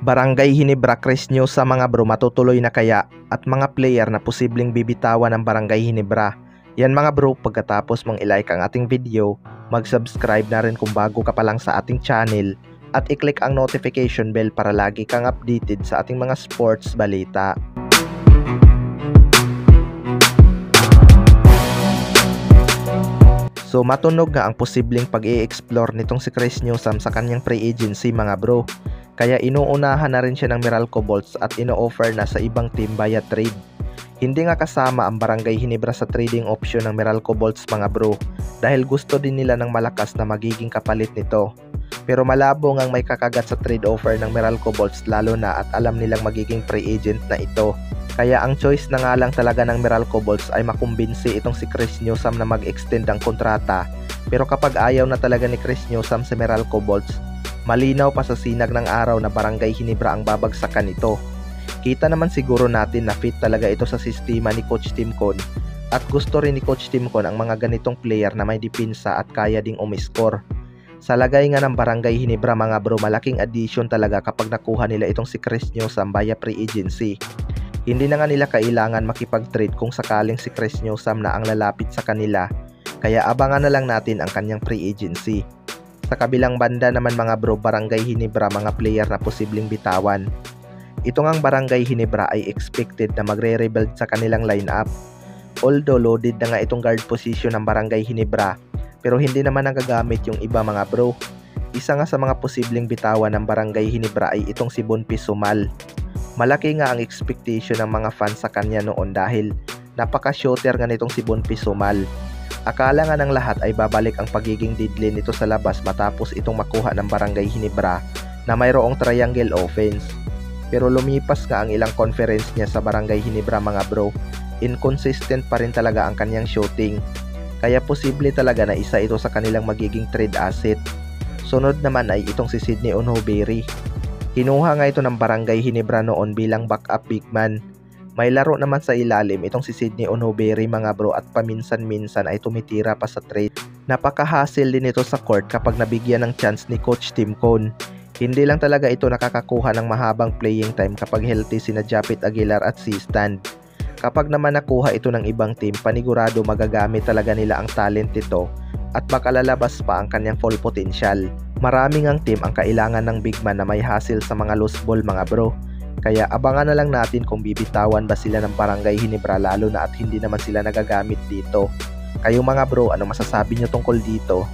Barangay Ginebra Crisnyo sa mga bro, matutuloy na kaya at mga player na posibleng bibitawan ng Barangay Ginebra. Yan mga bro, pagkatapos mong ilike ang ating video, mag-subscribe na rin kung bago ka pa lang sa ating channel at i-click ang notification bell para lagi kang updated sa ating mga sports balita. So matunog nga ang posibleng pag-i-explore nitong si Crisnyo sa kanyang free agency mga bro. Kaya inuunahan na rin siya ng Meralco Bolts at ino-offer na sa ibang team via trade. Hindi nga kasama ang Barangay Ginebra sa trading option ng Meralco Bolts mga bro, dahil gusto din nila ng malakas na magiging kapalit nito. Pero malabo ngang may kakagat sa trade offer ng Meralco Bolts, lalo na at alam nilang magiging free agent na ito. Kaya ang choice na nga lang talaga ng Meralco Bolts ay makumbinsi itong si Crisnyo na mag-extend ang kontrata. Pero kapag ayaw na talaga ni Crisnyo sa Meralco Bolts, malinaw pa sa sinag ng araw na Barangay Ginebra ang babagsakan nito. Kita naman siguro natin na fit talaga ito sa sistema ni Coach Timcon at gusto rin ni Coach Timcon ang mga ganitong player na may dipinsa at kaya ding umiscore. Sa lagay nga ng Barangay Ginebra mga bro, malaking addition talaga kapag nakuha nila itong si Crisnyo via free agency. Hindi na nga nila kailangan makipag-trade kung sakaling si Crisnyo na ang lalapit sa kanila, kaya abangan na lang natin ang kanyang free agency. Sa kabilang banda naman mga bro, Barangay Ginebra mga player na posibleng bitawan. Ito ngang Barangay Ginebra ay expected na magre-rebuild sa kanilang lineup. Although loaded na nga itong guard position ng Barangay Ginebra, pero hindi naman nagagamit yung iba mga bro. Isa nga sa mga posibleng bitawan ng Barangay Ginebra ay itong si Bonpis Sumal. Malaki nga ang expectation ng mga fans sa kanya noon dahil napaka-shooter nga nitong si Bonpis Sumal. Akala nga ng lahat ay babalik ang pagiging deadly nito sa labas matapos itong makuha ng Barangay Ginebra na mayroong triangle offense. Pero lumipas nga ang ilang conference niya sa Barangay Ginebra mga bro, inconsistent pa rin talaga ang kanyang shooting. Kaya posible talaga na isa ito sa kanilang magiging trade asset. Sunod naman ay itong si Sydney Onhoberry. Kinuha nga ito ng Barangay Ginebra noon bilang backup big man. May laro naman sa ilalim itong si Sydney Onhoberry mga bro at paminsan-minsan ay tumitira pa sa trade. Napaka-hassle din ito sa court kapag nabigyan ng chance ni Coach Timcon. Hindi lang talaga ito nakakakuha ng mahabang playing time kapag healthy sina Japit Aguilar at C-Stand. Kapag naman nakuha ito ng ibang team, panigurado magagamit talaga nila ang talent nito at baka lalabas pa ang kanyang full potential. Maraming ang team ang kailangan ng big man na may hassle sa mga loose ball mga bro. Kaya abangan na lang natin kung bibitawan ba sila ng Barangay Ginebra, lalo na at hindi naman sila nagagamit dito. Kayo mga bro, ano masasabi nyo tungkol dito?